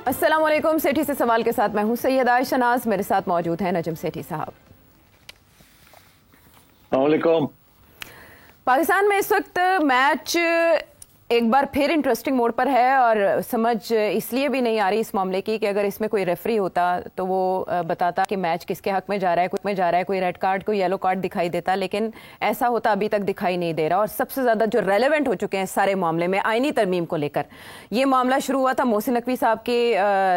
अस्सलाम वालेकुम। सेठी से सवाल के साथ मैं हूं सैयद आयशा नाज, मेरे साथ मौजूद हैं नजम सेठी साहब। अस्सलाम वालेकुम। पाकिस्तान में इस वक्त मैच एक बार फिर इंटरेस्टिंग मोड पर है और समझ इसलिए भी नहीं आ रही इस मामले की कि अगर इसमें कोई रेफरी होता तो वो बताता कि मैच किसके हक में जा रहा है, कोई रेड कार्ड कोई येलो कार्ड दिखाई देता, लेकिन ऐसा होता अभी तक दिखाई नहीं दे रहा। और सबसे ज़्यादा जो रेलेवेंट हो चुके हैं सारे मामले में आईनी तरमीम को लेकर, ये मामला शुरू हुआ था मोहसिन नकवी साहब के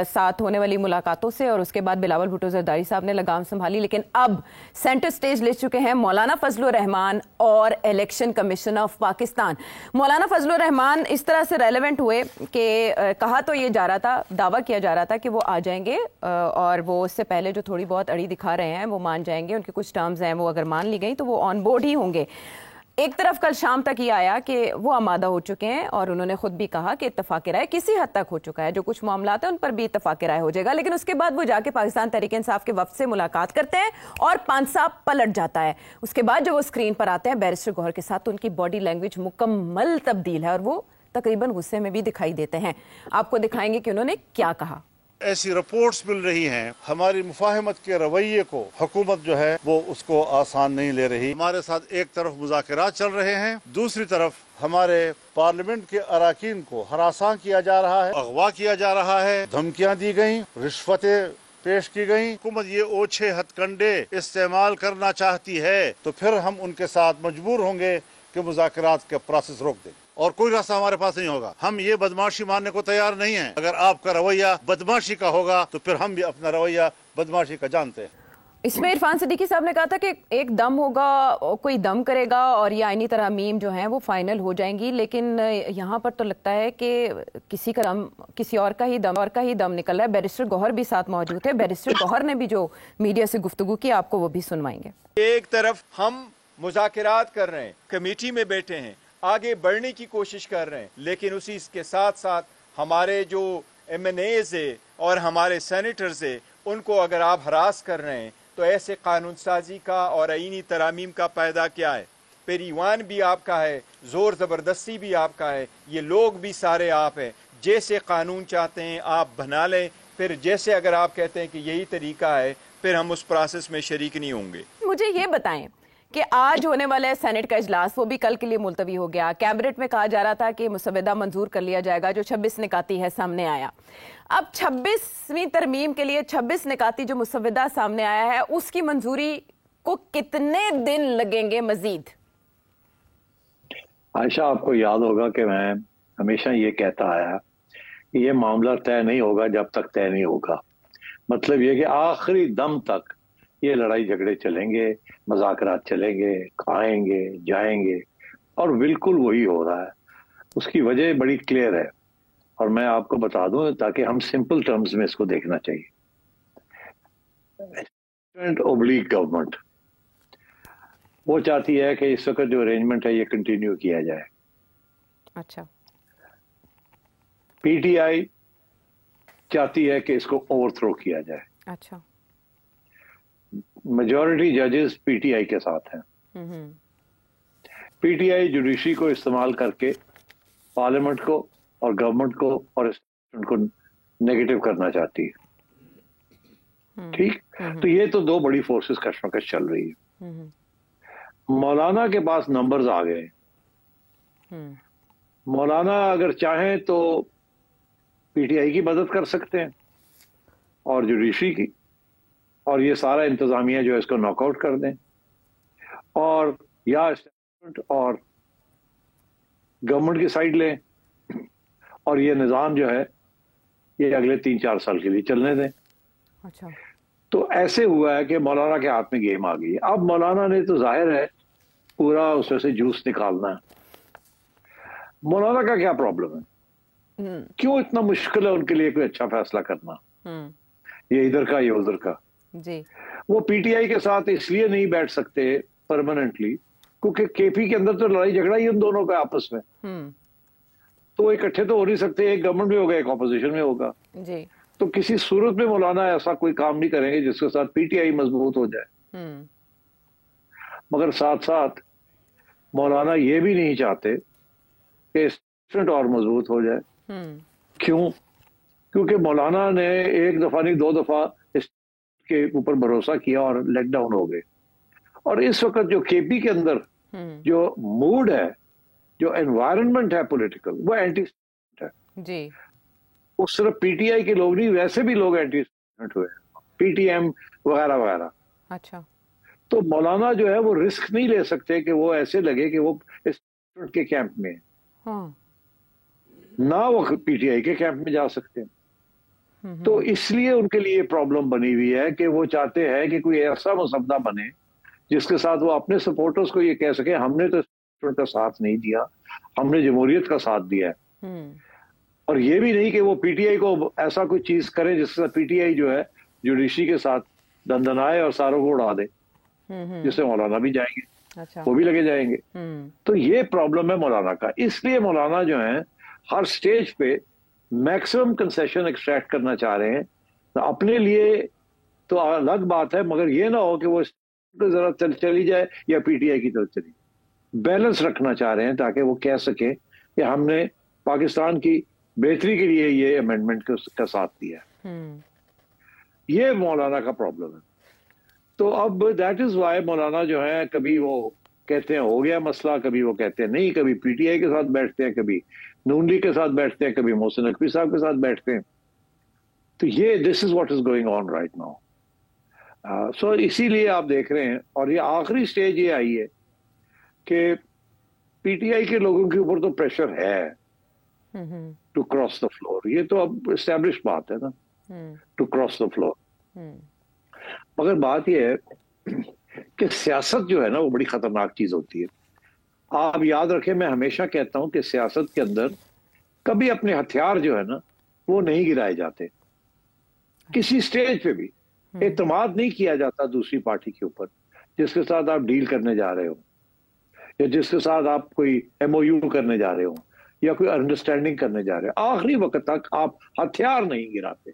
साथ होने वाली मुलाकातों से और उसके बाद बिलावल भुट्टो जरदारी साहब ने लगाम संभाली। लेकिन अब सेंटर स्टेज ले चुके हैं मौलाना फजलुर रहमान और इलेक्शन कमीशन ऑफ पाकिस्तान। मौलाना फजलुर रहमान इस तरह से रेलेवेंट हुए कि कहा तो ये जा रहा था, दावा किया जा रहा था कि वो आ जाएंगे और वो उससे पहले जो थोड़ी बहुत अड़ी दिखा रहे हैं वो मान जाएंगे, उनके कुछ टर्म्स हैं वो अगर मान ली गई तो वो ऑन बोर्ड ही होंगे। एक तरफ कल शाम तक ये आया कि वो आमादा हो चुके हैं और उन्होंने खुद भी कहा कि इत्तफाक राय किसी हद तक हो चुका है, जो कुछ मामला है उन पर भी इत्तफाक राय हो जाएगा। लेकिन उसके बाद वो जाके पाकिस्तान तहरीक इंसाफ के वफ्द से मुलाकात करते हैं और पांसा पलट जाता है। उसके बाद जब वो स्क्रीन पर आते हैं बैरिस्टर गौहर के साथ तो उनकी बॉडी लैंग्वेज मुकम्मल तब्दील है और वो तकरीबन गुस्से में भी दिखाई देते हैं। आपको दिखाएंगे कि उन्होंने क्या कहा। ऐसी रिपोर्ट्स मिल रही हैं, हमारी मुफाहमत के रवैये को हुकूमत जो है वो उसको आसान नहीं ले रही। हमारे साथ एक तरफ मुज़ाकरात चल रहे हैं, दूसरी तरफ हमारे पार्लियामेंट के अराकीन को हरासा किया जा रहा है, अगवा किया जा रहा है, धमकियां दी गई, रिश्वतें पेश की गई। हुकूमत ये ओछे हथकंडे इस्तेमाल करना चाहती है तो फिर हम उनके साथ मजबूर होंगे कि मुज़ाकरात के प्रोसेस रोक दें और कोई रास्ता हमारे पास नहीं होगा। हम ये बदमाशी मानने को तैयार नहीं हैं। अगर आपका रवैया बदमाशी का होगा तो फिर हम भी अपना रवैया बदमाशी का जानते हैं। इसमें इरफान सिद्दीकी साहब ने कहा था कि एक दम होगा, कोई दम करेगा और ये आईनी तरमीम जो हैं वो फाइनल हो जाएंगी। लेकिन यहाँ पर तो लगता है कि किसी का दम, किसी और का ही दम निकल रहा है। बैरिस्टर गौहर भी साथ मौजूद है। बैरिस्टर गौहर ने भी जो मीडिया से गुफ्तगू की आपको वो भी सुनवाएंगे। एक तरफ हम मुज़ाकरात कर रहे हैं, कमेटी में बैठे हैं, आगे बढ़ने की कोशिश कर रहे हैं, लेकिन उसी के साथ साथ हमारे जो MNAs है और हमारे सेनेटर्स है उनको अगर आप हरास कर रहे हैं तो ऐसे कानून साजी का और आईनी तरामीम का पैदा क्या है? फिर ईवान भी आपका है, जोर ज़बरदस्ती भी आपका है, ये लोग भी सारे आप हैं। जैसे कानून चाहते हैं आप बना लें, फिर जैसे अगर आप कहते हैं कि यही तरीका है फिर हम उस प्रोसेस में शरीक नहीं होंगे। मुझे ये बताएं कि आज होने वाला है सेनेट का इजलास, वो भी कल के लिए मुलतवी हो गया। कैबिनेट में कहा जा रहा था कि मुसवदा मंजूर कर लिया जाएगा जो 26 निकाती है सामने आया। अब 26वीं तरमीम के लिए 26 निकाती जो मुसवदा सामने आया है उसकी मंजूरी को कितने दिन लगेंगे मजीद? आयशा, आपको याद होगा कि मैं हमेशा ये कहता आया कि ये मामला तय नहीं होगा जब तक तय नहीं होगा। मतलब ये कि आखिरी दम तक ये लड़ाई झगड़े चलेंगे, मज़ाकरात चलेंगे, खाएंगे जाएंगे और बिल्कुल वही हो रहा है। उसकी वजह बड़ी क्लियर है और मैं आपको बता दूं ताकि हम सिंपल टर्म्स में इसको देखना चाहिए। ओब्लिक गवर्नमेंट वो चाहती है कि इस वक्त जो अरेंजमेंट है ये कंटिन्यू किया जाए। अच्छा। PTI चाहती है कि इसको ओवरथ्रो किया जाए। अच्छा। मेजॉरिटी जजेस PTI के साथ हैं। PTI जुडिशरी को इस्तेमाल करके पार्लियामेंट को और गवर्नमेंट को और को नेगेटिव करना चाहती है। ठीक, तो ये तो दो बड़ी फोर्सेस कशमकश चल रही है। मौलाना के पास नंबर्स आ गए। मौलाना अगर चाहें तो PTI की मदद कर सकते हैं और जुडिशरी की, और ये सारा इंतजामिया जो है इसको नॉकआउट कर दें, और या एस्टेब्लिशमेंट और गवर्नमेंट की साइड लें और ये निज़ाम जो है ये अगले 3-4 साल के लिए चलने दें। अच्छा। तो ऐसे हुआ है कि मौलाना के हाथ में गेम आ गई है। अब मौलाना ने तो जाहिर है पूरा उसमें से जूस निकालना है। मौलाना का क्या प्रॉब्लम है? क्यों इतना मुश्किल है उनके लिए कोई अच्छा फैसला करना? ये इधर का ये उधर का जी। वो PTI के साथ इसलिए नहीं बैठ सकते परमानेंटली क्योंकि KP के अंदर तो लड़ाई झगड़ा ही उन दोनों का आपस में। तो इकट्ठे तो हो नहीं सकते, एक गवर्नमेंट में होगा एक ऑपोजिशन में होगा जी। तो किसी सूरत में मौलाना ऐसा कोई काम नहीं करेंगे जिसके साथ PTI मजबूत हो जाए। मगर साथ साथ मौलाना ये भी नहीं चाहते कि स्टूडेंट और मजबूत हो जाए। क्यों? क्योंकि मौलाना ने एक दफा नहीं 2 दफा इसके ऊपर भरोसा किया और लेट डाउन हो गए। और इस वक्त जो केपी के अंदर जो मूड है, जो एनवायरनमेंट है पॉलिटिकल, वो एंटी है जी। वो सिर्फ पीटीआई के लोग नहीं, वैसे भी लोग एंटी हुए, पीटीएम वगैरह वगैरह। अच्छा। तो मौलाना जो है वो रिस्क नहीं ले सकते कि वो ऐसे लगे कि वो इस के कैंप में है। हाँ। ना वो पीटीआई के कैंप में जा सकते हैं। तो इसलिए उनके लिए प्रॉब्लम बनी हुई है कि वो चाहते हैं कि कोई ऐसा मसवदा बने जिसके साथ वो अपने सपोर्टर्स को ये कह सके हमने तो का साथ नहीं दिया, हमने जमहूरियत का साथ दिया है। और ये भी नहीं कि वो पीटीआई को ऐसा कोई चीज करे जिसके साथ पीटीआई जो है जुडिशरी के साथ दंदनाए और सारों को उड़ा दे, जिससे मौलाना भी जाएंगे। अच्छा। वो भी लगे जाएंगे। तो ये प्रॉब्लम है मौलाना का। इसलिए मौलाना जो है हर स्टेज पे मैक्सिमम कंसेशन एक्सट्रैक्ट करना चाह रहे हैं। तो अपने लिए तो अलग बात है, मगर ये ना हो कि वो जरा चली जाए या पीटीआई की तरफ चली, बैलेंस रखना चाह रहे हैं ताकि वो कह सके कि हमने पाकिस्तान की बेहतरी के लिए ये अमेंडमेंट का साथ दिया। ये मौलाना का प्रॉब्लम है। तो अब दैट इज वाई मौलाना जो है कभी वो कहते हैं हो गया मसला, कभी वो कहते हैं नहीं, कभी पीटीआई के साथ बैठते हैं, कभी नून लीग के साथ बैठते हैं, कभी मोहसिन नकवी साहब के साथ बैठते हैं। तो ये this is what is going on right now. So इसीलिए आप देख रहे हैं, और ये आखिरी स्टेज ये आई है कि पीटीआई के लोगों के ऊपर तो प्रेशर है टू क्रॉस द फ्लोर। ये तो अब एस्टेब्लिश बात है ना, टू क्रॉस द फ्लोर। मगर बात यह है कि सियासत जो है ना वो बड़ी खतरनाक चीज होती है। आप याद रखें, मैं हमेशा कहता हूं कि सियासत के अंदर कभी अपने हथियार जो है ना वो नहीं गिराए जाते। किसी स्टेज पे भी एतमाद नहीं किया जाता दूसरी पार्टी के ऊपर जिसके साथ आप डील करने जा रहे हो, या जिसके साथ आप कोई एमओयू करने जा रहे हो, या कोई अंडरस्टैंडिंग करने जा रहे हो। आखिरी वक्त तक आप हथियार नहीं गिराते।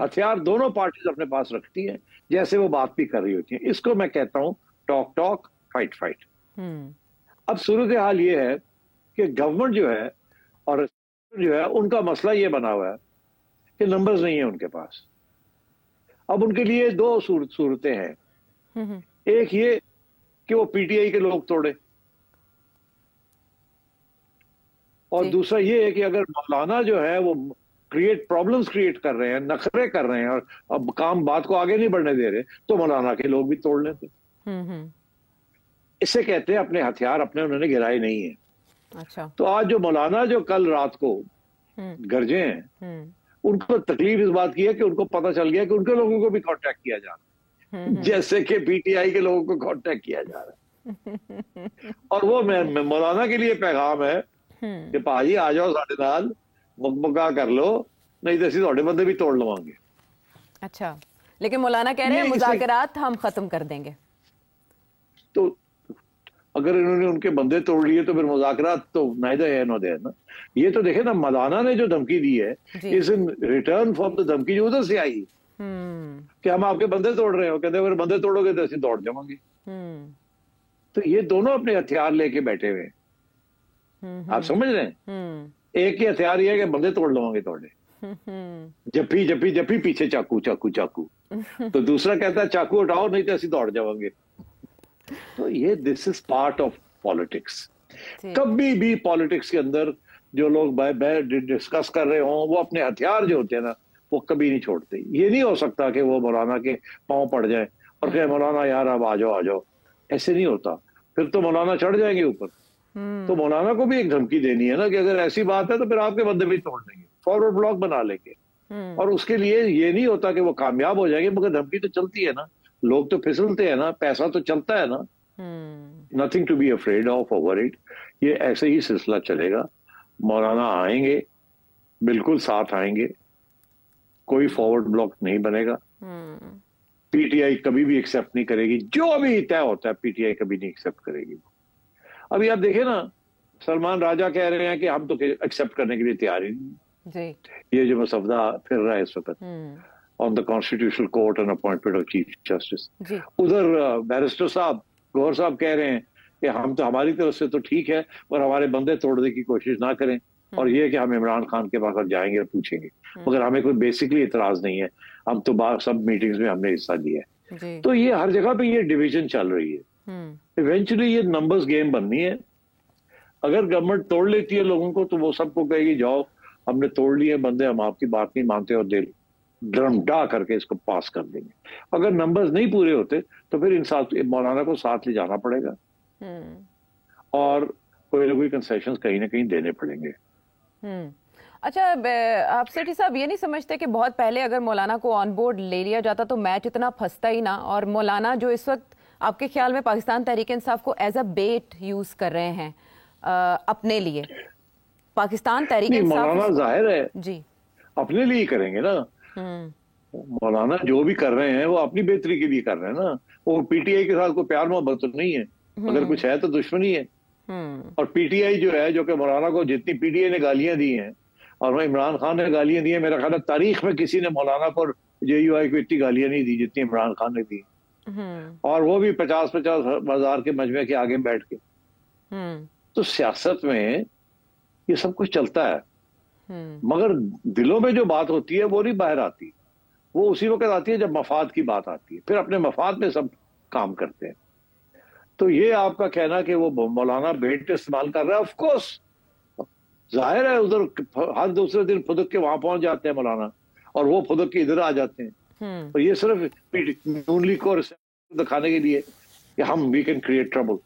हथियार दोनों पार्टीज अपने पास रखती हैं, जैसे वो बात भी कर रही होती हैं। इसको मैं कहता हूं टॉक टॉक फाइट फाइट। अब सूरत हाल ये है कि गवर्नमेंट जो है और जो है उनका मसला ये बना हुआ है कि नंबर्स नहीं है उनके पास। अब उनके लिए दो सूरतें हैं। एक ये कि वो पीटीआई के लोग तोड़े, और दूसरा ये है कि अगर मौलाना जो है वो प्रॉब्लम्स क्रिएट कर रहे हैं, नखरे कर रहे हैं और अब बात को आगे नहीं बढ़ने दे रहे, तो मौलाना के लोग भी तोड़ लेते। इसे कहते हैं अपने हथियार अपने उन्होंने गिराए नहीं है। अच्छा। तो आज जो मौलाना जो कल रात को गरजे हैं, उनको तकलीफ इस बात की है कि उनको पता चल गया कि उनके लोगों को भी कांटेक्ट किया जा रहा है, जैसे कि पीटीआई के लोगों को कांटेक्ट किया जा रहा है। और वो मौलाना के लिए पैगाम है कि भाजी आ जाओ साढ़े नाल, मुकमुका कर लो, नहीं तो असं थोड़े बंदे भी तोड़ लवांगे। अच्छा, लेकिन मौलाना कह रहे हैं मुज़ाकरात हम खत्म कर देंगे। तो अगर इन्होंने उनके बंदे तोड़ लिए तो फिर मुज़ाकरात तो नाइदर है नो देयर ना। ये तो देखे ना, मौलाना ने जो धमकी दी है is in return for the धमकी जो उधर से आई कि हम आपके बंदे तोड़ रहे हो। कहते अगर बंदे तोड़ोगे तो असं दौड़ जाएंगे। तो ये दोनों अपने हथियार लेके बैठे हुए हैं। आप समझ रहे हैं? एक ही हथियार ये है कि बंदे तोड़ लवांगे तोड़े, जप्पी जप्पी जप्पी, पीछे चाकू चाकू चाकू। तो दूसरा कहता है चाकू उठाओ नहीं तो असं दौड़ जाएंगे। तो ये this is part of politics. कभी भी पॉलिटिक्स के अंदर जो लोग डिस्कस कर रहे हों वो अपने हथियार जो होते हैं ना वो कभी नहीं छोड़ते। ये नहीं हो सकता कि वो मौलाना के पांव पड़ जाए और कहे मौलाना यार अब आ जाओ। ऐसे नहीं होता, फिर तो मौलाना चढ़ जाएंगे ऊपर। तो मौलाना को भी एक धमकी देनी है ना कि अगर ऐसी बात है तो फिर आपके बंदे भी तोड़ देंगे, फॉरवर्ड ब्लॉक बना लेंगे। और उसके लिए ये नहीं होता कि वो कामयाब हो जाएंगे, मगर धमकी तो चलती है ना, लोग तो फिसलते हैं ना, पैसा तो चलता है ना। Nothing to be afraid of over it. ये ऐसे ही सिलसिला चलेगा। मौलाना आएंगे, बिल्कुल साथ आएंगे, कोई फॉरवर्ड ब्लॉक नहीं बनेगा। पीटीआई कभी भी एक्सेप्ट नहीं करेगी, जो भी तय होता है पीटीआई कभी नहीं एक्सेप्ट करेगी। अभी आप देखें ना, सलमान राजा कह रहे हैं कि हम तो एक्सेप्ट करने के लिए तैयार ही नहीं। ये जो मसवदा फिर रहा है इस वक्त on the constitutional court and appointment of chief justice, उधर बैरिस्टर साहब गौहर साहब कह रहे हैं कि हम तो हमारी तरफ से तो ठीक है और हमारे बंदे तोड़ने की कोशिश ना करें। और ये कि हम इमरान खान के पास जाएंगे और पूछेंगे, मगर हमें कोई बेसिकली इतराज नहीं है। हम तो सब मीटिंग्स में हमने हिस्सा लिया है। तो ये हर जगह पे ये डिवीजन चल रही है। इवेंचुअली ये नंबर्स गेम बननी है। अगर गवर्नमेंट तोड़ लेती है लोगों को तो वो सबको कहेगी जाओ हमने तोड़ लिए बंदे, हम आपकी बात नहीं मानते और ड्रम डा करके इसको पास कर देंगे। अगर नंबर्स नहीं पूरे होते तो फिर इन मौलाना को साथ ले जाना पड़ेगा और कोई ना कोई कंसेशंस कहीं ना कहीं देने पड़ेंगे। अच्छा, आप सेठी साहब ये नहीं समझते कि बहुत पहले अगर मौलाना को ऑन बोर्ड ले लिया जाता तो मैच इतना फंसता ही ना, और मौलाना जो इस वक्त आपके ख्याल में पाकिस्तान तहरीक इंसाफ को एज अ बेट यूज कर रहे हैं अपने लिए, पाकिस्तान तहरीक इंसाफ मौलाना जाहिर है जी अपने लिए ही करेंगे ना। मौलाना जो भी कर रहे हैं वो अपनी बेहतरी के लिए कर रहे हैं ना। वो पीटीआई के साथ कोई प्यार मोहब्बत तो नहीं है, अगर कुछ है तो दुश्मनी है। और पीटीआई जो है, जो कि मौलाना को जितनी पीटीआई ने गालियां दी हैं और वह इमरान खान ने गालियां दी हैं, मेरा ख्याल है तारीख में किसी ने मौलाना को जेयूआई को इतनी गालियां नहीं दी जितनी इमरान खान ने दी, और वो भी 50-50 हजार के मजमे के आगे बैठ के। तो सियासत में ये सब कुछ चलता है, मगर दिलों में जो बात होती है वो नहीं बाहर आती। वो उसी वक्त आती है जब मफाद की बात आती है, फिर अपने मफाद में सब काम करते हैं। तो ये आपका कहना कि वो मौलाना बेट इस्तेमाल कर रहा है, ऑफ कोर्स जाहिर है उधर हर दूसरे दिन फुदक के वहां पहुंच जाते हैं मौलाना, और वो फुदक के इधर आ जाते हैं। तो ये सिर्फ नून लीग को दिखाने के लिए कि हम we can create trouble,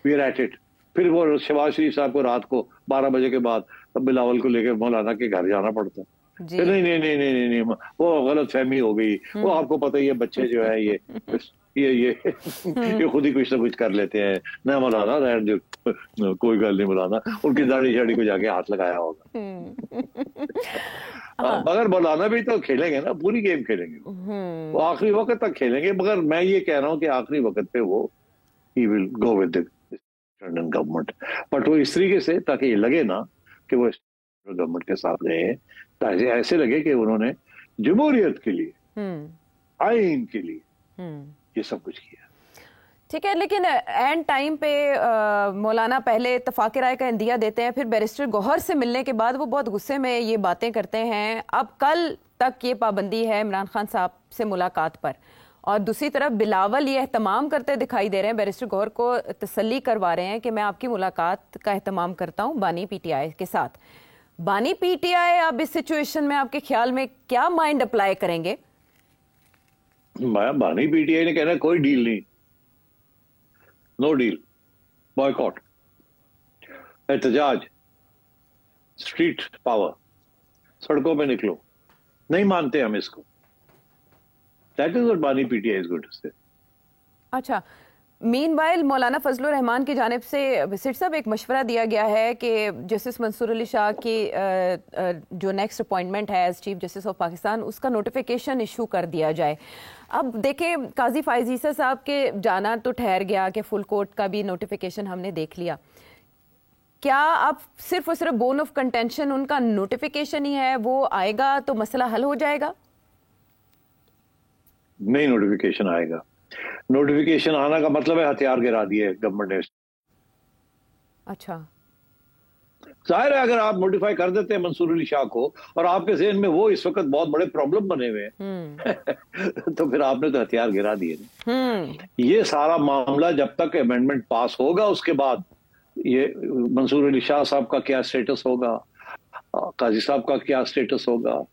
we are at it. फिर वो शहबाज शरीफ साहब को रात को 12 बजे के बाद बिलावल को लेकर मौलाना के घर जाना पड़ता। नहीं नहीं नहीं नहीं नहीं नहीं वो गलत फहमी हो गई। वो आपको पता ही है बच्चे जो है ये खुद ही कुछ ना कुछ कर लेते हैं ना। मौलाना कोई गल नहीं, मौलाना उनकी दाढ़ी शाड़ी को जाके हाथ लगाया होगा। मगर मौलाना भी तो खेलेंगे ना, पूरी गेम खेलेंगे, वो आखिरी वक्त तक खेलेंगे। मगर मैं ये कह रहा हूँ कि आखिरी वक्त पे वो he will go with the government, but वो इस तरीके से ताकि ये लगे ना कि वो गवर्नमेंट के साथ गए हैं, ताकि ऐसे लगे कि उन्होंने जमहूरियत के लिए, आइन के लिए ये सब कुछ किया। ठीक है, लेकिन एंड टाइम पे मौलाना पहले इत्तफाक राय का इंदिया देते हैं, फिर बैरिस्टर गौहर से मिलने के बाद वो बहुत गुस्से में ये बातें करते हैं। अब कल तक ये पाबंदी है इमरान खान साहब से मुलाकात पर, और दूसरी तरफ बिलावल ये एहतमाम करते दिखाई दे रहे हैं, बैरिस्टर गौहर को तसल्ली करवा रहे हैं कि मैं आपकी मुलाकात का एहतमाम करता हूँ बानी पीटीआई के साथ। बानी पीटीआई अब इस सिचुएशन में आपके ख्याल में क्या माइंड अप्लाई करेंगे? बानी पीटीआई ने कहना कोई डील नहीं, नो डील, बॉयकॉट, एहतजाज, स्ट्रीट पावर, सड़कों पे निकलो, नहीं मानते हम इसको। That is what Bani PTI is going to say. अच्छा, मीनवाइल मौलाना फजलुर रहमान की जानिब से सिट साहब एक मशवरा दिया गया है कि जस्टिस मंसूर अली शाह की जो नेक्स्ट अपॉइंटमेंट है as chief justice of Pakistan, उसका नोटिफिकेशन इशू कर दिया जाए। अब देखें, काजी फाइज ईसा साहब के जाना तो ठहर गया कि फुल कोर्ट का भी नोटिफिकेशन हमने देख लिया। क्या अब सिर्फ और सिर्फ बोन ऑफ कंटेंशन उनका नोटिफिकेशन ही है, वो आएगा तो मसला हल हो जाएगा? नहीं, नोटिफिकेशन आएगा। नोटिफिकेशन आना का मतलब है हथियार गिरा दिए गवर्नमेंट ने। अच्छा, जाहिर है अगर आप नोटिफाई कर देते हैं मंसूर अली शाह को और आपके ज़हन में वो इस वक्त बहुत बड़े प्रॉब्लम बने हुए हैं तो फिर आपने तो हथियार गिरा दिए। ये सारा मामला जब तक अमेंडमेंट पास होगा उसके बाद ये मंसूर अली शाह साहब का क्या स्टेटस होगा, काजी साहब का क्या स्टेटस होगा,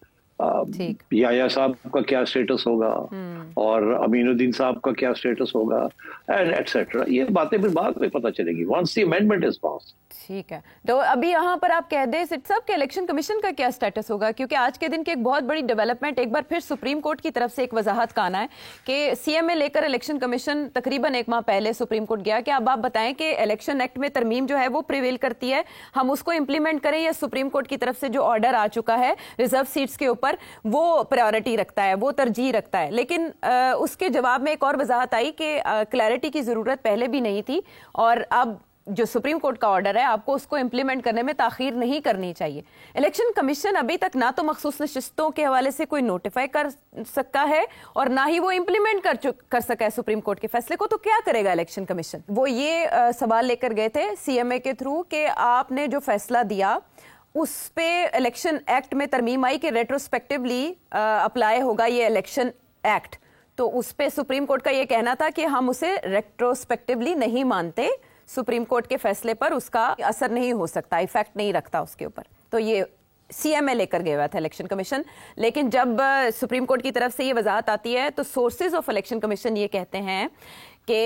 याया साहब का क्या स्टेटस होगा और अमीनुद्दीन साहब का क्या स्टेटस होगा एंड एटसेट्रा, ये बातें फिर बाद में पता चलेगी once the amendment is pass. ठीक है, तो अभी यहाँ पर आप कह दें सिट साहब के इलेक्शन कमीशन का क्या स्टेटस होगा, क्योंकि आज के दिन की एक बहुत बड़ी डेवलपमेंट एक बार फिर सुप्रीम कोर्ट की तरफ से एक वजाहत का आना है कि सीएमए लेकर इलेक्शन कमीशन तकरीबन 1 माह पहले सुप्रीम कोर्ट गया कि अब आप बताएं कि इलेक्शन एक्ट में तरमीम जो है वो प्रिवेल करती है, हम उसको इंप्लीमेंट करें या सुप्रीम कोर्ट की तरफ से जो ऑर्डर आ चुका है रिजर्व सीट्स के ऊपर वो प्रायोरिटी रखता है, वो तरजीह रखता है। लेकिन उसके जवाब में एक और वजाहत आई कि क्लैरिटी की जरूरत पहले भी नहीं थी और अब जो सुप्रीम कोर्ट का ऑर्डर है आपको उसको इम्प्लीमेंट करने में ताखीर नहीं करनी चाहिए। इलेक्शन कमीशन अभी तक ना तो मखसूस नशिस्तों के हवाले से कोई नोटिफाई कर सकता है और ना ही वो इम्प्लीमेंट कर सका है सुप्रीम कोर्ट के फैसले को। तो क्या करेगा इलेक्शन कमीशन? वो ये सवाल लेकर गए थे सीएमए के थ्रू कि आपने जो फैसला दिया उस पे इलेक्शन एक्ट में तरमीम आई कि रेट्रोस्पेक्टिवली अप्लाई होगा ये इलेक्शन एक्ट। तो उस पे सुप्रीम कोर्ट का ये कहना था कि हम उसे रेट्रोस्पेक्टिवली नहीं मानते, सुप्रीम कोर्ट के फैसले पर उसका असर नहीं हो सकता, इफेक्ट नहीं रखता उसके ऊपर। तो ये सीएमए लेकर गया हुआ था इलेक्शन कमीशन। लेकिन जब सुप्रीम कोर्ट की तरफ से ये वजाहत आती है तो सोर्सेज ऑफ इलेक्शन कमीशन ये कहते हैं कि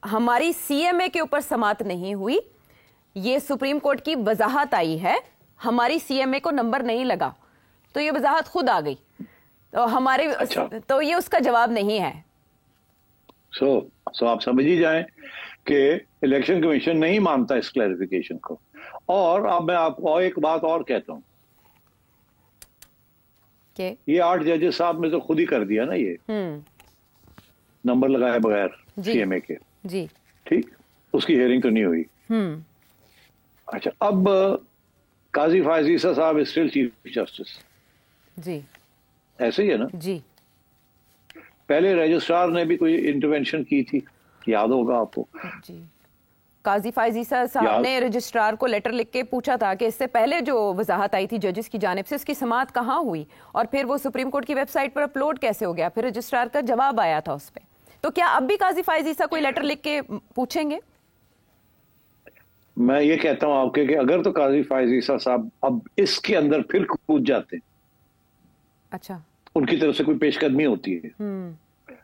हमारी सीएमए के ऊपर समाअत नहीं हुई, ये सुप्रीम कोर्ट की वजाहत आई है, हमारी सीएमए को नंबर नहीं लगा। तो ये वजाहत खुद आ गई, तो हमारे तो ये उसका जवाब नहीं है। सो आप समझ ही जाएं कि इलेक्शन कमीशन नहीं मानता इस क्लैरिफिकेशन को। और अब मैं आपको एक बात और कहता हूं कि ये 8 जजेस साहब ने तो खुद ही कर दिया ना, ये नंबर लगाए बगैर सीएमए के जी, ठीक, उसकी हियरिंग तो नहीं हुई। अच्छा, अब काजी फायज ईसा साहब स्टिल चीफ जस्टिस जी, ऐसे ही है ना जी। पहले रजिस्ट्रार ने भी कोई इंटरवेंशन की थी, याद होगा आपको जी। काजी फायज ईसा साहब ने रजिस्ट्रार को लेटर लिख के पूछा था कि इससे पहले जो वजाहत आई थी जजेस की जानिब से उसकी समाअत कहाँ हुई और फिर वो सुप्रीम कोर्ट की वेबसाइट पर अपलोड कैसे हो गया, फिर रजिस्ट्रार का जवाब आया था उस पर। तो क्या अब भी काजी फायज ईसा कोई लेटर लिख के पूछेंगे? मैं ये कहता हूं आपके कि अगर तो काजी फायज ईसा साहब अब इसके अंदर फिर कूद जाते, अच्छा, उनकी तरफ से कोई पेशकदमी होती है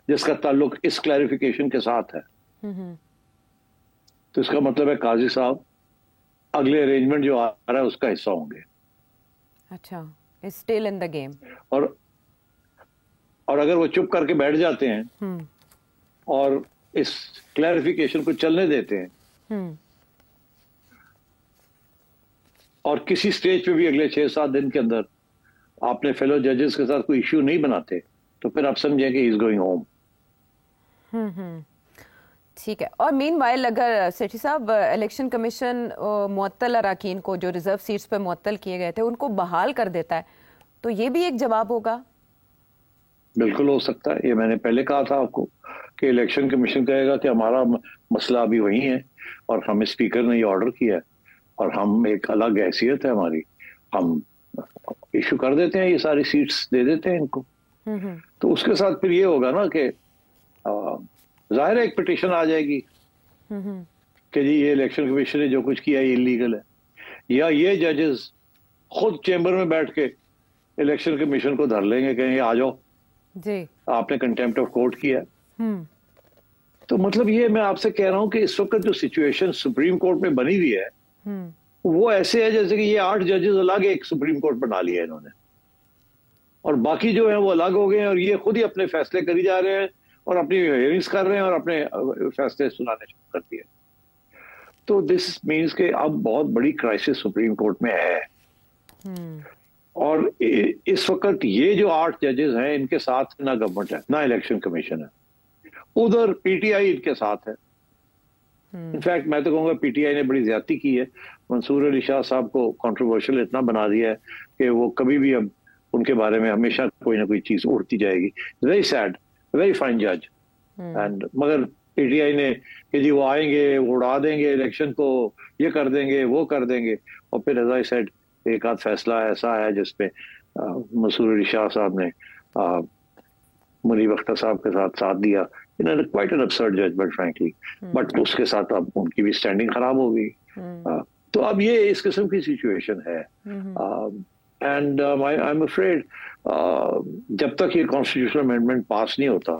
जिसका ताल्लुक इस क्लैरिफिकेशन के साथ है, तो इसका मतलब है काजी साहब अगले अरेंजमेंट जो आ रहा है उसका हिस्सा होंगे। अच्छा, स्टिल इन द गेम। और अगर वो चुप करके बैठ जाते हैं और इस क्लैरिफिकेशन को चलने देते हैं और किसी स्टेज पे भी अगले 6-7 दिन के अंदर आपने फेलो जजेस के साथ कोई इश्यू नहीं बनाते, तो फिर आप समझें कि ही इज गोइंग होम। ठीक है। और मीनवाइल अगर सेठी साहब इलेक्शन कमीशन मुअत्तल अराकीन को जो रिजर्व सीट्स पे मुअत्तल किए गए थे उनको बहाल कर देता है, तो ये भी एक जवाब होगा? बिल्कुल हो सकता है। ये मैंने पहले कहा था आपको कि इलेक्शन कमीशन कहेगा कि हमारा मसला अभी वही है और हमें स्पीकर ने ये ऑर्डर किया है और हम एक अलग हैसियत है हमारी, हम इशू कर देते हैं, ये सारी सीट्स दे देते हैं इनको। तो उसके साथ फिर ये होगा ना कि जाहिर है एक पिटीशन आ जाएगी कि जी ये इलेक्शन कमीशन ने जो कुछ किया ये इलीगल है, या ये जजेस खुद चेंबर में बैठ के इलेक्शन कमीशन को धर लेंगे, कहेंगे आ जाओ जी, आपने कंटेम्प्ट ऑफ कोर्ट किया। तो मतलब ये मैं आपसे कह रहा हूं कि इस वक्त जो सिचुएशन सुप्रीम कोर्ट में बनी हुई है वो ऐसे है जैसे कि ये 8 जजेस अलग एक सुप्रीम कोर्ट बना लिया इन्होंने और बाकी जो है वो अलग हो गए और ये खुद ही अपने फैसले करी जा रहे हैं और अपनी हियरिंग्स कर रहे हैं और अपने फैसले सुनाने शुरू कर दिए। तो दिस मीन्स के अब बहुत बड़ी क्राइसिस सुप्रीम कोर्ट में है और इस वक्त ये जो 8 जजेस हैं इनके साथ ना गवर्नमेंट है ना इलेक्शन कमीशन है, उधर पीटीआई इनके साथ है। इनफैक्ट मैं तो कहूँगा पीटीआई ने बड़ी ज्यादती की है, मंसूर अली शाह साहब को कंट्रोवर्शियल इतना बना दिया है कि वो कभी भी अब उनके बारे में हमेशा कोई ना कोई चीज उड़ती जाएगी। वेरी सैड, वेरी फाइन जज एंड मगर पीटीआई ने कि जी वो आएंगे, वो उड़ा देंगे इलेक्शन को, ये कर देंगे, वो कर देंगे, और फिर एज आई सेड एक आध फैसला ऐसा है जिसपे मंसूर अली शाह साहब ने मुनीब अख्तर साहब के साथ दिया। इन्होंने quite an absurd judgment frankly, but उसके साथ अब उनकी भी स्टैंडिंग खराब हो गई। तो अब ये इस किस्म की सिचुएशन है एंड आई एम अफ्रेड जब तक ये कॉन्स्टिट्यूशनल अमेंडमेंट पास नहीं होता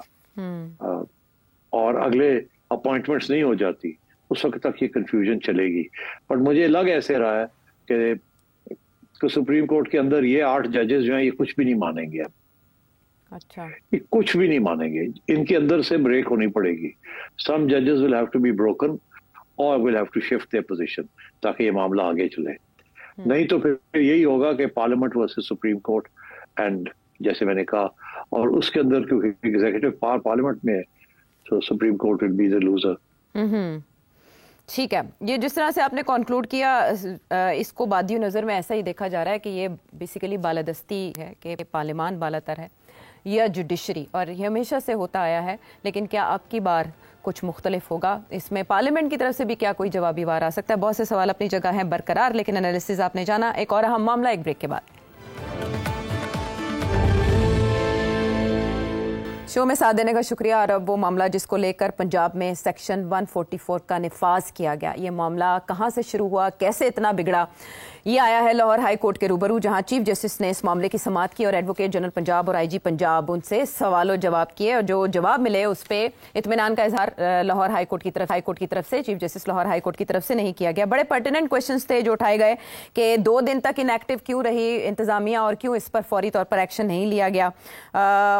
और अगले अपॉइंटमेंट्स नहीं हो जाती उस वक्त तक ये कंफ्यूजन चलेगी। बट मुझे लग ऐसे रहा है कि सुप्रीम कोर्ट के अंदर ये 8 जजेस जो हैं ये कुछ भी नहीं मानेंगे अब। अच्छा, ये कुछ भी नहीं मानेंगे, इनके अंदर से ब्रेक होनी पड़ेगी। सम जजेस will have to be broken और will have to shift their position ताकि ये मामला आगे चले। नहीं तो फिर यही होगा कि parliament versus supreme court and जैसे मैंने कहा, और उसके अंदर क्योंकि एग्जीक्यूटिव पावर पार्लियामेंट में है तो supreme court will be the loser. ठीक है, ये जिस तरह से आपने कंक्लूड किया, इसको बादियो नज़र में ऐसा ही देखा जा रहा है कि ये बेसिकली बालादस्ती है कि पार्लियामान बालातर है या जुडिशरी, और ये हमेशा से होता आया है। लेकिन क्या अब की बार कुछ मुख्तलिफ होगा? इसमें पार्लियामेंट की तरफ से भी क्या कोई जवाबी वार आ सकता है? बहुत से सवाल अपनी जगह हैं बरकरार, लेकिन एनालिसिस आपने जाना। एक और अहम मामला एक ब्रेक के बाद। शो में साथ देने का शुक्रिया। और अब वो मामला जिसको लेकर पंजाब में सेक्शन 144 का निफाज किया गया, ये मामला कहां से शुरू हुआ, कैसे इतना बिगड़ा, ये आया है लाहौर हाई कोर्ट के रूबरू, जहां चीफ जस्टिस ने इस मामले की समाअत की और एडवोकेट जनरल पंजाब और आईजी पंजाब उनसे सवालों जवाब किए। और जो जवाब मिले उस पर इत्मीनान का इजहार लाहौर हाई कोर्ट की तरफ से, chief justice Lahore high court की तरफ से नहीं किया गया। बड़े पर्टिनेंट क्वेश्चंस थे जो उठाए गए कि 2 दिन तक इनएक्टिव क्यों रही इंतजामिया और क्यों इस पर फौरी तौर पर एक्शन नहीं लिया गया,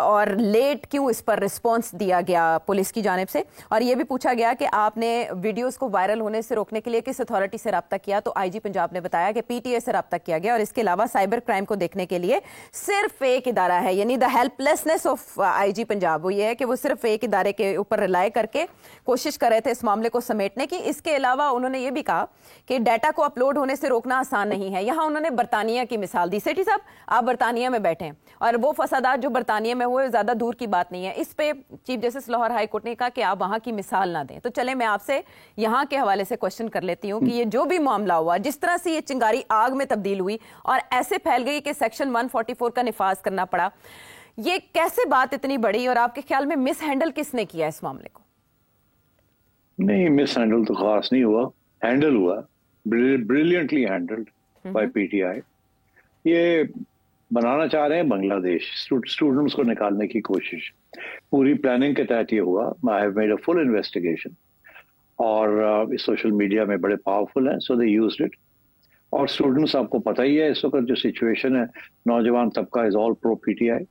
और लेट क्यों इस पर रिस्पॉन्स दिया गया पुलिस की जानिब से। और यह भी पूछा गया कि आपने वीडियोस को वायरल होने से रोकने के लिए किस अथॉरिटी से रब्ता किया, तो आईजी पंजाब ने बताया कि पीटीए से रब्ता किया गया। और इसके अलावा साइबर क्राइम को देखने के लिए सिर्फ एक इदारा है, यानी the helplessness of IG Punjab, वो ये है कि वो सिर्फ एक इदारे के ऊपर रिलाय करके कोशिश कर रहे थे इस मामले को समेटने की। इसके अलावा उन्होंने ये भी कहा कि डाटा को अपलोड होने से रोकना आसान नहीं है। यहां उन्होंने बरतानिया की मिसाल दी। सेठी साहब, आप बरतानिया में बैठे हैं और वो फसादात जो बरतानिया में हुए ज्यादा दूर की बात नहीं है। इस पे chief justice Lahore high court ने कहा कि आप वहां की मिसाल ना दें। तो चले मैं आपसे यहां के हवाले से क्वेश्चन कर लेती हूं कि ये जो भी मामला हुआ, जिस तरह से ये चिंगारी आग में तब्दील हुई और ऐसे फैल गई कि सेक्शन 144 का निफाज करना पड़ा, ये कैसे बात इतनी बड़ी, और आपके ख्याल में मिस हैंडल किसने किया इस मामले को? नहीं, मिस हैंडल तो खास नहीं हुआ, हैंडल हुआ, ब्रिलियंटली हैंडल्ड बाय पीटीआई। ये बनाना चाह रहे हैं बांग्लादेश, स्टूडेंट्स को निकालने की कोशिश, पूरी प्लानिंग के तहत ये हुआ। I have made a full investigation, और सोशल मीडिया में बड़े पावरफुल हैं, सो दे यूज्ड इट। और स्टूडेंट्स, आपको पता ही है इस वक्त जो सिचुएशन है, नौजवान तबका इज ऑल प्रो पीटीआई,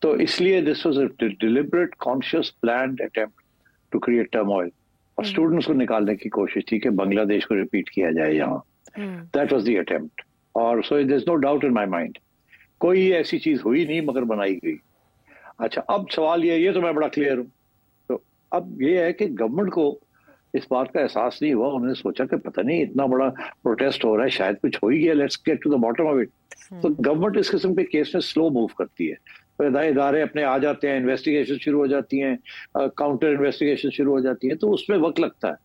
तो इसलिए this was a deliberate conscious planned attempt to create turmoil, और स्टूडेंट्स को निकालने की कोशिश थी कि बांग्लादेश को रिपीट किया जाए यहाँ। दैट वाज द अटेम्प्ट, और so there is no doubt in my mind, कोई ऐसी चीज हुई नहीं मगर बनाई गई। अच्छा, अब सवाल ये तो मैं बड़ा क्लियर हूं। तो अब ये है कि गवर्नमेंट को इस बात का एहसास नहीं हुआ, उन्होंने सोचा कि पता नहीं इतना बड़ा प्रोटेस्ट हो रहा है, शायद कुछ हो ही गया, let's get to the bottom of it. तो गवर्नमेंट इस किस्म के केस में स्लो मूव करती है, तो इदारे अपने आ जाते हैं, इन्वेस्टिगेशन शुरू हो जाती हैं, काउंटर इन्वेस्टिगेशन शुरू हो जाती है, तो उसमें वक्त लगता है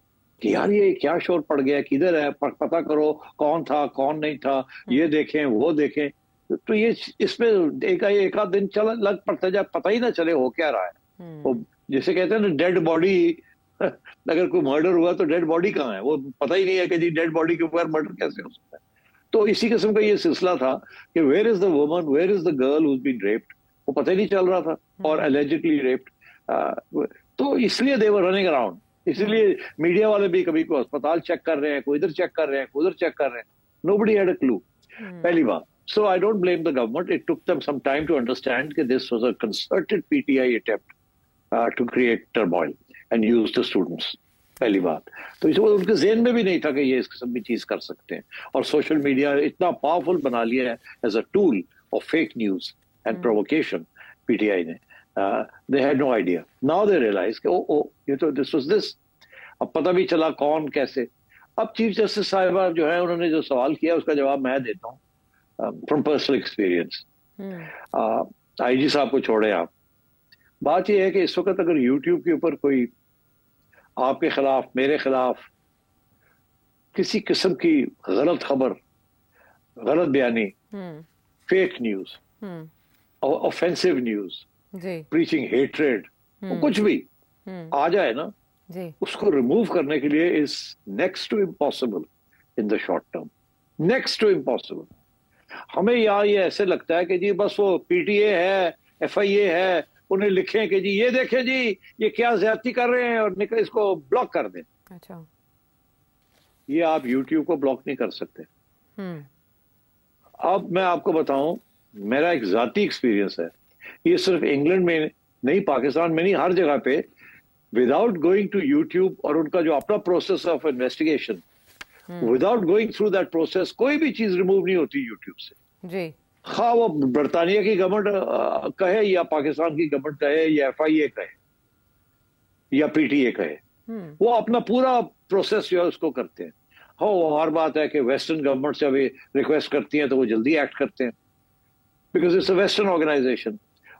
कि यार ये क्या शोर पड़ गया, किधर है, पता करो कौन था कौन नहीं था, ये देखें वो देखें। तो ये इसमें एक आध दिन लग पड़ता है, पता ही ना चले हो क्या रहा है। तो जैसे कहते हैं ना, डेड बॉडी, अगर कोई मर्डर हुआ तो डेड बॉडी कहाँ है, वो पता ही नहीं है कि जी डेड बॉडी के ऊपर मर्डर कैसे हो सकता है। तो इसी किस्म का ये सिलसिला था कि where is the woman, where is the girl who's been raped, वो पता ही नहीं चल रहा था, और एलिजिडली रेप्ड। तो इसलिए दे वर रनिंग अराउंड, इसलिए मीडिया वाले भी कभी को अस्पताल चेक कर रहे हैं, कोई इधर चेक कर रहे हैं, कोई उधर चेक कर रहे हैं, नोबडी हैड अ क्लू, पहली बात। So I don't blame the government. It took them some time to understand that this was a concerted PTI attempt to create turmoil and use the students. पहली बात तो इस उनके ज़हन में भी नहीं था कि ये इस किस्म की चीज कर सकते हैं, और सोशल मीडिया इतना पावरफुल बना लिया है as a tool of fake news and provocation PTI ने। They had no idea, now they realise कि ओ ये तो दिस वाज दिस। अब पता भी चला कौन कैसे। अब चीफ जस्टिस साहिबा जो है, उन्होंने जो सवाल किया उसका जवाब मैं देता हूँ फ्रॉम पर्सनल एक्सपीरियंस। आईजी साहब को छोड़े आप, बात यह है कि इस वक्त अगर यूट्यूब के ऊपर कोई आपके खिलाफ, मेरे खिलाफ किसी किस्म की गलत खबर, गलत बयानी, fake news, offensive news, preaching hatred, कुछ भी आ जाए ना, उसको रिमूव करने के लिए is next to impossible in the short term, next to impossible. हमें यहाँ ये ऐसे लगता है कि जी बस वो पीटीए है, एफआईए है, उन्हें लिखें कि जी ये देखें जी ये क्या ज्यादती कर रहे हैं और इसको ब्लॉक कर दें। अच्छा, ये आप यूट्यूब को ब्लॉक नहीं कर सकते। अब मैं आपको बताऊं, मेरा एक जाती एक्सपीरियंस है, ये सिर्फ इंग्लैंड में नहीं, पाकिस्तान में नहीं, हर जगह पे विदाउट गोइंग टू यूट्यूब और उनका जो अपना process of investigation, without going through that process कोई भी चीज रिमूव नहीं होती यूट्यूब से जी। खा वो बरतानिया की गवर्नमेंट कहे या पाकिस्तान की गवर्नमेंट कहे या एफआईए कहे या पीटीए कहे, वो अपना पूरा प्रोसेस जो है उसको करते हैं। हाँ, वो हर बात है कि वेस्टर्न गवर्नमेंट से अभी रिक्वेस्ट करती हैं तो वो जल्दी एक्ट करते हैं, because it's a western organisation.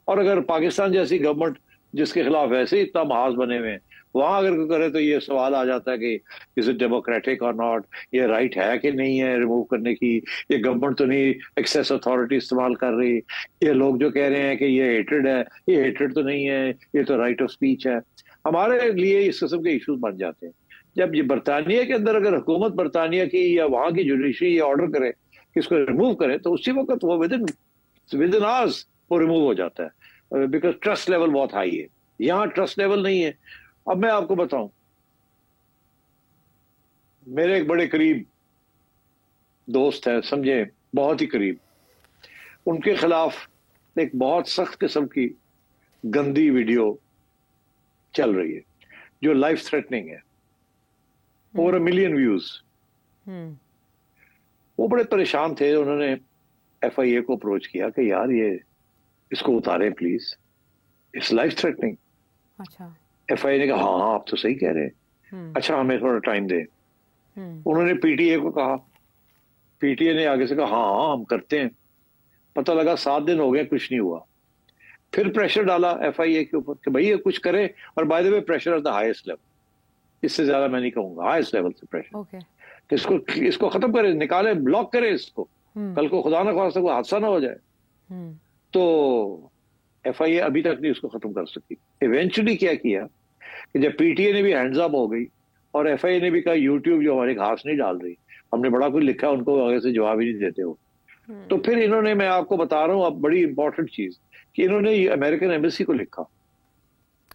और अगर पाकिस्तान जैसी गवर्नमेंट जिसके खिलाफ वैसे ही इतना महाज बने हुए हैं, वहां अगर कोई करे तो ये सवाल आ जाता है कि इज इट डेमोक्रेटिक और नॉट, ये राइट है कि नहीं है रिमूव करने की, ये गवर्नमेंट तो नहीं एक्सेस अथॉरिटी इस्तेमाल कर रही, ये लोग जो कह रहे हैं कि ये हेटेड है, ये हेटेड तो नहीं है, ये तो राइट ऑफ स्पीच है। हमारे लिए इस किस्म के इश्यूज बन जाते हैं। जब ये बरतानिया के अंदर अगर हुकूमत बरतानिया की या वहां की जुडिशरी ये ऑर्डर करे कि इसको रिमूव करे, तो उसी वक्त वो विद इन आवर्स वो रिमूव हो जाता है, बिकॉज ट्रस्ट लेवल बहुत हाई है। यहाँ ट्रस्ट लेवल नहीं है। अब मैं आपको बताऊं, मेरे एक बड़े करीब दोस्त है, समझे, बहुत ही करीब, उनके खिलाफ एक बहुत सख्त किस्म की गंदी वीडियो चल रही है जो लाइफ थ्रेटनिंग है, ओवर 1 मिलियन व्यूज। वो बड़े परेशान थे, उन्होंने FIA को अप्रोच किया कि यार ये इसको उतारें प्लीज, इट्स लाइफ थ्रेटनिंग। अच्छा। FIA ने कहा हाँ हाँ आप तो सही कह रहे हैं, अच्छा हमें थोड़ा टाइम दे। उन्होंने PTA को कहा, PTA ने आगे से कहा हाँ हाँ हम करते हैं। पता लगा 7 दिन हो गए, कुछ नहीं हुआ। फिर प्रेशर डाला FIA के ऊपर कि भाई ये कुछ करे, और by the way pressure at the highest level, इससे ज्यादा मैं नहीं कहूंगा, हाईएस्ट लेवल से प्रेशर कि इसको खत्म करे, निकाले, ब्लॉक करे इसको, कल को खुदा ना खास्ता कोई हादसा ना हो जाए। तो FIA अभी तक नहीं उसको खत्म कर सकी। इवेंचुअली क्या किया कि जब PTA ने भी हैंड्स अप हो गई और FIA ने भी कहा यूट्यूब जो हमारे घास नहीं डाल रही, हमने बड़ा कुछ लिखा, उनको आगे से जवाब ही नहीं देते हो, तो फिर इन्होंने, मैं आपको बता रहा हूँ अब बड़ी इंपॉर्टेंट चीज, कि इन्होंने अमेरिकन एम्बेसी को लिखा।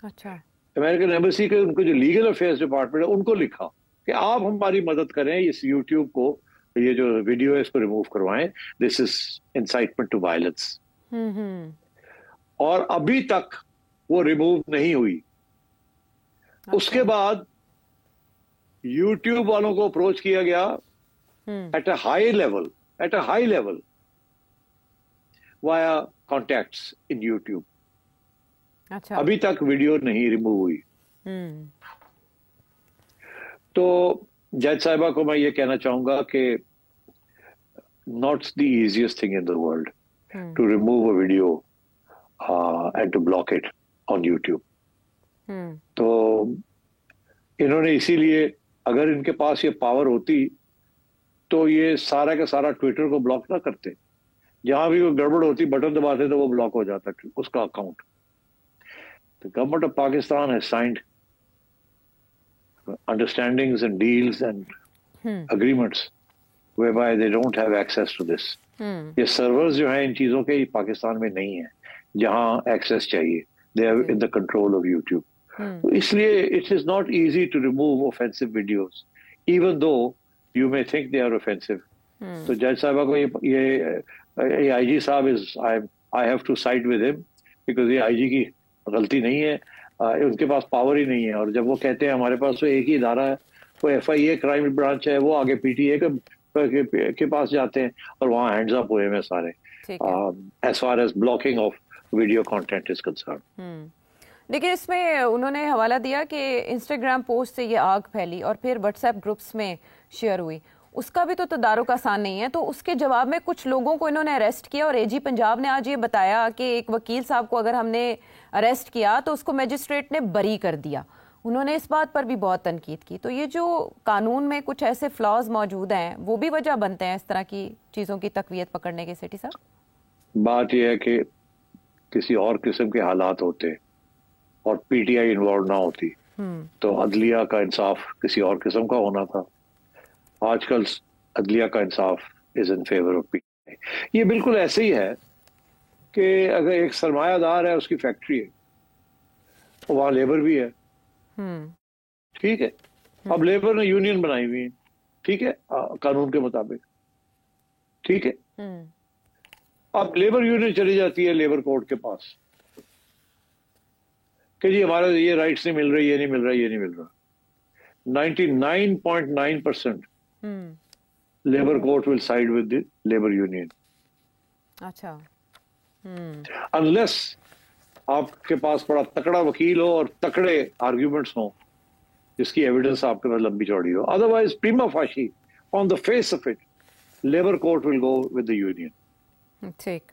अच्छा। अमेरिकन एम्बेसी के उनको जो लीगल अफेयर्स डिपार्टमेंट है उनको लिखा कि आप हमारी मदद करें, इस यूट्यूब को, ये जो वीडियो है इसको रिमूव करवाएं, this is incitement to violence. और अभी तक वो रिमूव नहीं हुई। अच्छा। उसके बाद यूट्यूब वालों को अप्रोच किया गया at a high level via contacts in YouTube. अच्छा। अभी तक वीडियो नहीं रिमूव हुई। तो जज साहिबा को मैं ये कहना चाहूंगा कि not the easiest thing in the world to remove a video and to block it on YouTube. तो इन्होंने इसीलिए, अगर इनके पास ये पावर होती तो ये सारा का सारा ट्विटर को ब्लॉक ना करते, जहां भी वो गड़बड़ होती बटन दबाते तो वो ब्लॉक हो जाता उसका account. The government of Pakistan has signed understandings and deals and agreements whereby they don't have access to this. ये सर्वर्स जो हैं इन चीजों के पाकिस्तान में नहीं है जहां एक्सेस चाहिए, they are in the control of YouTube. इसलिए it is not easy to remove offensive videos even though you may think they are offensive. तो जज साहबा को ये IG साहब is, I have to side with him because ये IG की गलती नहीं है, उनके पास पावर ही नहीं है। और जब वो कहते हैं हमारे पास तो एक ही इदारा है, वो FIA क्राइम ब्रांच है, वो आगे PTA के पास जाते हैं और वहाँ हैंड्स अप हुए हैं सारे as far as blocking of video content is concern. देखिए इसमें उन्होंने हवाला दिया कि इंस्टाग्राम पोस्ट से ये आग फैली और फिर व्हाट्सएप ग्रुप्स में शेयर हुई, उसका भी तो तदारुक आसान नहीं है। तो उसके जवाब में कुछ लोगों को इन्होंने अरेस्ट किया और AG पंजाब ने आज ये बताया कि एक वकील साहब को अगर हमने अरेस्ट किया तो उसको मजिस्ट्रेट ने बरी कर दिया। उन्होंने इस बात पर भी बहुत तनकीद की। तो ये जो कानून में कुछ ऐसे फ्लॉज मौजूद हैं वो भी वजह बनते हैं इस तरह की चीज़ों की तकवीयत पकड़ने के। सेठी साहब, बात यह है कि किसी और किस्म के हालात होते और PTI इन्वॉल्व ना होती तो अदलिया का इंसाफ किसी और किस्म का होना था। आजकल अदलिया का इंसाफ is in favour of PTI। ये बिल्कुल ऐसे ही है कि अगर एक सरमायादार है, उसकी फैक्ट्री है, तो वहां लेबर भी है, ठीक है। अब लेबर ने यूनियन बनाई हुई है, ठीक है, कानून के मुताबिक, ठीक है। अब लेबर यूनियन चली जाती है लेबर कोर्ट के पास कि जी हमारे ये राइट्स नहीं मिल रही, ये नहीं मिल रहा, ये नहीं मिल रहा। 99.9% labour court will side with the labour union. अच्छा। अनलेस आपके पास बड़ा तकड़ा वकील हो और तकड़े आर्ग्यूमेंट्स हो जिसकी एविडेंस आपके पास लंबी चौड़ी हो। अदरवाइज प्रीमा फाशी on the face of it labour court will go with the union. ठीक।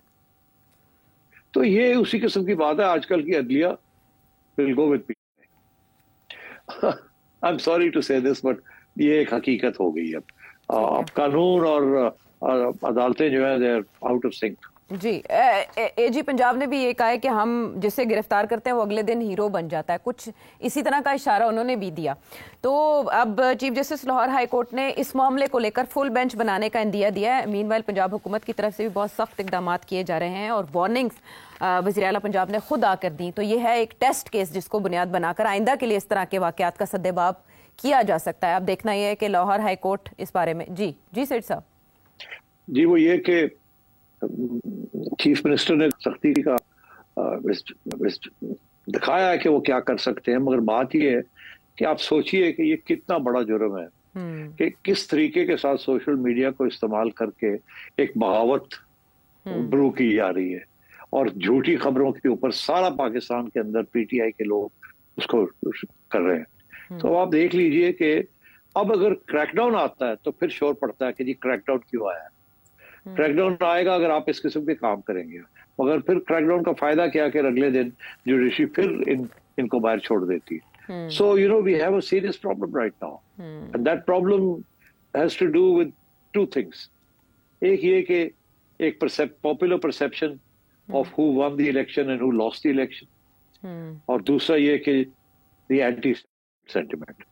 तो ये उसी किस्म की बात है, आजकल की अदलिया will go with PPI. I am sorry to say this but ये एक हकीकत हो गई अब कानून और अदालतें जो है they are out of sync. जी, एजी पंजाब ने भी ये कहा है कि हम जिसे गिरफ्तार करते हैं वो अगले दिन हीरो बन जाता है, कुछ इसी तरह का इशारा उन्होंने भी दिया। तो अब chief justice Lahore high court ने इस मामले को लेकर फुल बेंच बनाने का इंदिया दिया है। मीनवाइल पंजाब हुकूमत की तरफ से भी बहुत सख्त इकदाम किए जा रहे हैं और वार्निंग्स वज़ीर आला पंजाब ने खुद आकर दी। तो ये है एक टेस्ट केस जिसको बुनियाद बनाकर आइंदा के लिए इस तरह के वाकयात का सद्देबाब किया जा सकता है। अब देखना यह है कि लाहौर हाई कोर्ट इस बारे में। जी सेठ साहब। जी, वो ये कि चीफ मिनिस्टर ने सख्ती का दिखाया है कि वो क्या कर सकते हैं, मगर बात ये है कि आप सोचिए कि ये कितना बड़ा जुर्म है कि किस तरीके के साथ सोशल मीडिया को इस्तेमाल करके एक बगावत ब्रू की जा रही है और झूठी खबरों के ऊपर सारा पाकिस्तान के अंदर पीटीआई के लोग उसको कर रहे हैं। तो आप देख लीजिए कि अब अगर क्रैकडाउन आता है तो फिर शोर पड़ता है कि जी क्रैकडाउन क्यों आया। क्रैकडाउन आएगा अगर आप इस किस्म के काम करेंगे, मगर फिर क्रैकडाउन का फायदा क्या कि अगले दिन जुडिशरी फिर इनको बाहर छोड़ देती है। So you know we have a serious problem right now and that problem has to do with two things. एक ये कि एक popular perception of who won the election and who lost the election, और दूसरा ये कि the anti sentiment.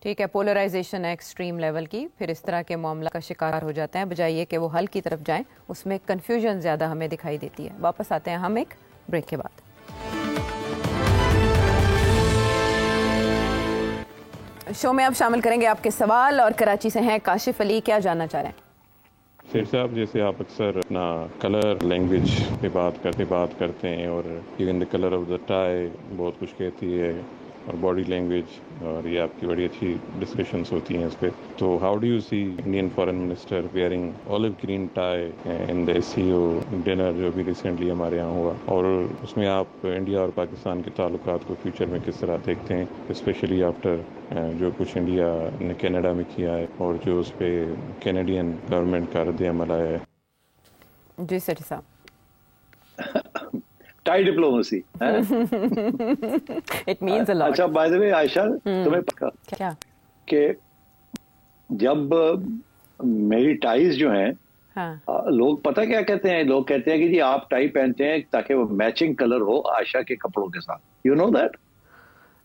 ठीक है, पोलराइजेशन है एक्सट्रीम लेवल की, फिर इस तरह के मामला का शिकार हो जाते हैं, बजाय ये कि वो हल की तरफ जाएं उसमें कंफ्यूजन ज़्यादा हमें दिखाई देती है। वापस आते हैं हम एक ब्रेक के बाद। शो में अब शामिल करेंगे आपके सवाल और कराची से हैं काशिफ अली, क्या जानना चाह रहे हैं? शेर साहब, जैसे आप अक्सर अपना कलर लैंग्वेज पे बात करते हैं और even the colour of the tie बहुत कुछ कहती है और बॉडी लैंग्वेज, और ये आपकी बड़ी अच्छी डिस्कशंस होती हैं इस पर। तो how do you see Indian foreign minister wearing olive green tie in the SCO dinner जो भी रिसेंटली हमारे यहाँ हुआ, और उसमें आप इंडिया और पाकिस्तान के ताल्लुकात को फ्यूचर में किस तरह देखते हैं, स्पेशली आफ्टर जो कुछ इंडिया ने कनाडा में किया है और जो उस पर कैनेडियन गवर्नमेंट का रद्द अमल आया है? जी सेठी साहब। Tie diplomacy it means a lot. अच्छा, बाय द वे आयशा, तुम्हें पता क्या कि जब मेरी टाइज जो हैं, हाँ। लोग पता क्या कहते हैं, लोग कहते हैं कि जी आप टाई पहनते हैं ताकि वो मैचिंग कलर हो आयशा के कपड़ों के साथ, यू नो दैट।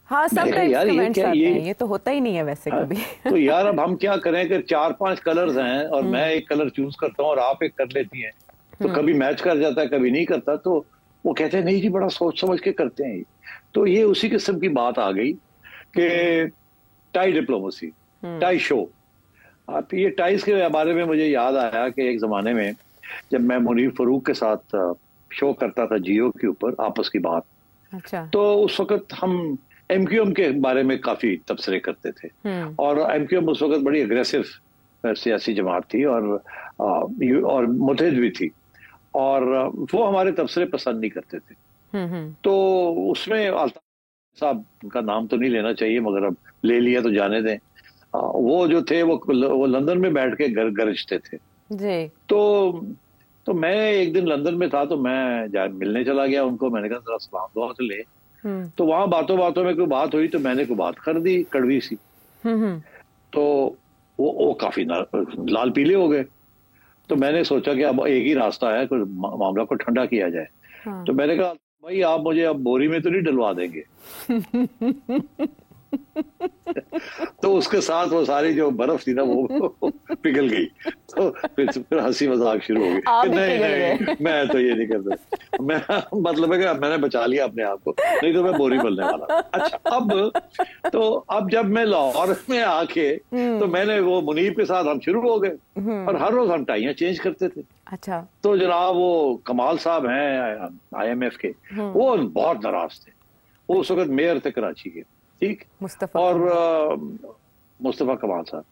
हाँ, सब यार ये तो होता ही नहीं है वैसे कभी। तो यार अब हम क्या करें कि 4-5 कलर्स हैं और मैं एक कलर चूज करता हूँ और आप एक कर लेती हैं, तो कभी मैच कर जाता है कभी नहीं करता। तो वो कहते हैं नहीं जी बड़ा सोच समझ के करते हैं। तो ये उसी किस्म की बात आ गई कि टाई डिप्लोमेसी, टाई शो। आप ये टाइज के बारे में मुझे याद आया कि एक जमाने में जब मैं मुनीर फरूक के साथ शो करता था जियो के ऊपर आपस की बात, अच्छा, तो उस वक्त हम एमक्यूएम के बारे में काफी तबसरे करते थे और एमक्यूएम उस वक्त बड़ी अग्रेसिव सियासी जमात थी और मुतहद भी थी और वो हमारे तबसरे पसंद नहीं करते थे। तो उसमें अल्ताफ साहब का नाम तो नहीं लेना चाहिए मगर अब ले लिया तो जाने दें, वो जो थे वो लंदन में बैठ के गरजते थे जी। तो मैं एक दिन लंदन में था तो मैं मिलने चला गया उनको। मैंने कहा जरा सलाम दुआ तो ले। तो वहां बातों बातों में कोई बात हुई तो मैंने कोई बात कर दी कड़वी सी। तो वो काफी लाल पीले हो गए। तो मैंने सोचा कि अब एक ही रास्ता है, कोई मामला को ठंडा किया जाए। तो मैंने कहा भाई आप मुझे अब बोरी में तो नहीं डलवा देंगे। तो उसके साथ वो सारी जो बर्फ थी ना वो पिघल गई। तो फिर हंसी मजाक शुरू हो गई। नहीं मैं तो ये नहीं करता। मैं मतलब है कि मैंने बचा लिया अपने आप को, नहीं तो मैं बोरी बोलने वाला। अच्छा, अब जब मैं लाहौर में आके तो मैंने वो मुनीब के साथ हम शुरू हो गए और हर रोज हम टाइयां चेंज करते थे। अच्छा, तो जनाब वो कमाल साहब हैं IMF के, वो बहुत नाराज थे। वो उस वक्त मेयर थे कराची के, ठीक, और मुस्तफा कमाल साहब।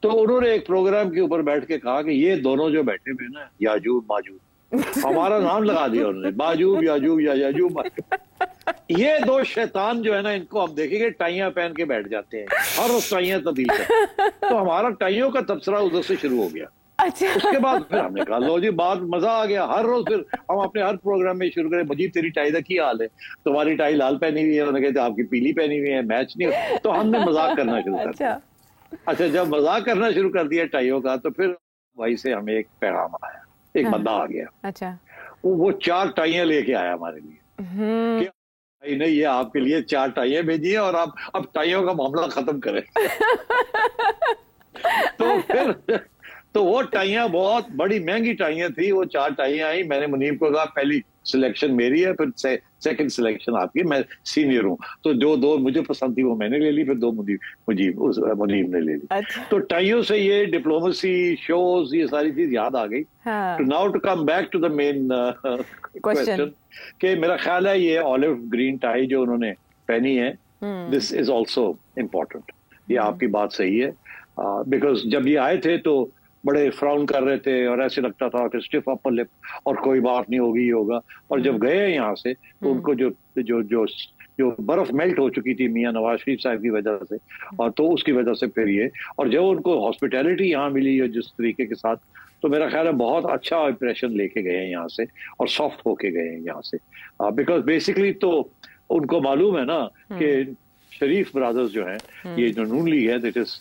तो उन्होंने एक प्रोग्राम के ऊपर बैठ के कहा कि ये दोनों जो बैठे हुए ना याजूब माजूब, हमारा नाम लगा दिया उन्होंने, बाजूब याजूब या याजूब माजूब। ये दो शैतान जो है ना, इनको आप देखेंगे टाइयां पहन के बैठ जाते हैं, हर रोज टाइयां तब्दील करते। तो हमारा टाइयों का तबसरा उधर से शुरू हो गया। अच्छा। उसके बाद फिर हमने कहा लो जी, बात मजा आ गया। हर रोज फिर हम अपने हर प्रोग्राम में शुरू करें, मुझे तेरी टाई का क्या हाल है, तुम्हारी टाई लाल पहनी हुई है, उन्होंने कहते आपकी पीली पहनी हुई है, मैच नहीं। तो हमने मजाक करना शुरू कर दिया। अच्छा, जब मजाक करना शुरू कर दिया टाइयों का, तो फिर वहीं से हमें एक पैगाम आया, एक बंदा आ गया। अच्छा। वो 4 टाइयां लेके आया हमारे लिए, कि नहीं ये आपके लिए 4 टाइयां भेजी है और आप अब टाइयों का मामला खत्म करें। तो फिर तो वो टाइयां बहुत बड़ी महंगी टाइयां थी, वो 4 टाइयां आई। मैंने मुनीब को कहा पहली सिलेक्शन मेरी है, फिर सेकंड सिलेक्शन आपकी, मैं सीनियर हूँ। तो जो 2 मुझे पसंद थी वो मैंने ले ली, फिर 2 मुनीब ने ले ली। अच्छा। तो टाइयों से ये डिप्लोमेसी, शोज, ये सारी चीज याद आ गई। तो now to come back to the main question, कि मेरा ख्याल है ये ऑलिव ग्रीन टाई जो उन्होंने पहनी है, दिस इज ऑल्सो इम्पोर्टेंट। ये आपकी बात सही है, बिकॉज जब ये आए थे तो बड़े फ्राउन कर रहे थे और ऐसे लगता था कि स्टिफ अपर लिप और कोई बात नहीं होगी, होगा। और जब गए यहाँ से तो उनको जो जो जो जो बर्फ मेल्ट हो चुकी थी मियां नवाज शरीफ साहब की वजह से, और तो उसकी वजह से फिर ये, और जब उनको हॉस्पिटैलिटी यहाँ मिली है जिस तरीके के साथ, तो मेरा ख्याल है बहुत अच्छा इंप्रेशन लेके गए हैं यहाँ से और सॉफ्ट होके गए हैं यहाँ से। बिकॉज बेसिकली तो उनको मालूम है ना कि शरीफ ब्रदर्स जो हैं, ये जो नून लीग है, that is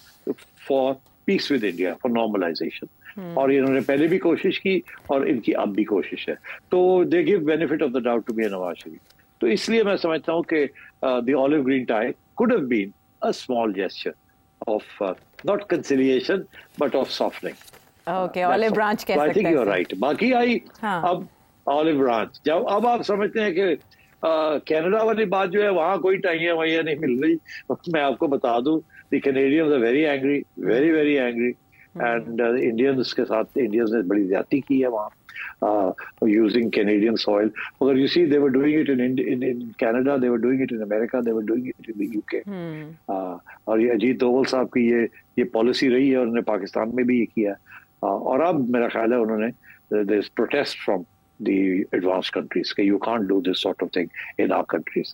for peace with India, for normalisation. और इन्होंने पहले भी कोशिश की और इनकी अब भी कोशिश है, तो they give benefit of the doubt to be Nawaz Sharif. तो इसलिए मैं समझता हूँ कि the olive green tie could have been a small gesture of not conciliation but of softening. Okay, olive branch कह सकते हैं। I think you are right. बाकी आई अब ऑलिव ब्रांच, जब अब आप समझते हैं कि कनाडा वाली बात जो है, वहां कोई टाइयां वाइयां नहीं मिल रही। मैं आपको बता दूं, the Canadians are very angry, very very angry, and Indians के साथ इंडियंस ने बड़ी ज्यादती की है वहाँ यूजिंग कैनेडियन सॉइल। मगर you see, they were doing it in Canada, they were doing it in America, they were doing it in the UK. और ये अजीत दोवल साहब की ये पॉलिसी रही है, उन्होंने पाकिस्तान में भी ये किया। और अब मेरा ख्याल है उन्होंने, there is protest from the advanced countries कि you can't do this sort of thing in our countries.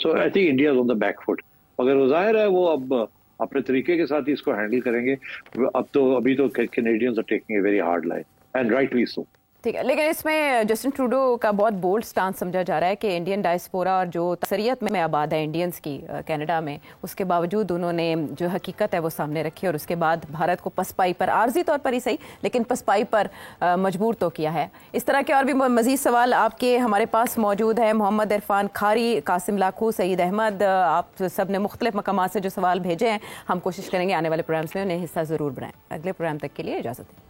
So I think India is on the back foot. मगर वो जाहिर है वो अब अपने तरीके के साथ ही इसको हैंडल करेंगे। अभी तो Canadians are taking a very hard line, and rightly so. ठीक है, लेकिन इसमें जस्टिन ट्रूडो का बहुत बोल्ड स्टांस समझा जा रहा है कि इंडियन डायस्पोरा और जो अक्सरियत में आबाद है इंडियंस की कनाडा में, उसके बावजूद उन्होंने जो हकीकत है वो सामने रखी और उसके बाद भारत को पसपाई पर, आर्जी तौर पर ही सही लेकिन पसपाई पर मजबूर तो किया है। इस तरह के और भी मजीद सवाल आपके हमारे पास मौजूद है। मोहम्मद इरफान खारी, कासिम लाखू, सईद अहमद, आप सब ने मुख्तलिफ मकामात से जो सवाल भेजे हैं, हम कोशिश करेंगे आने वाले प्रोग्राम्स में उन्हें हिस्सा ज़रूर बनाएं। अगले प्रोग्राम तक के लिए इजाज़त दें।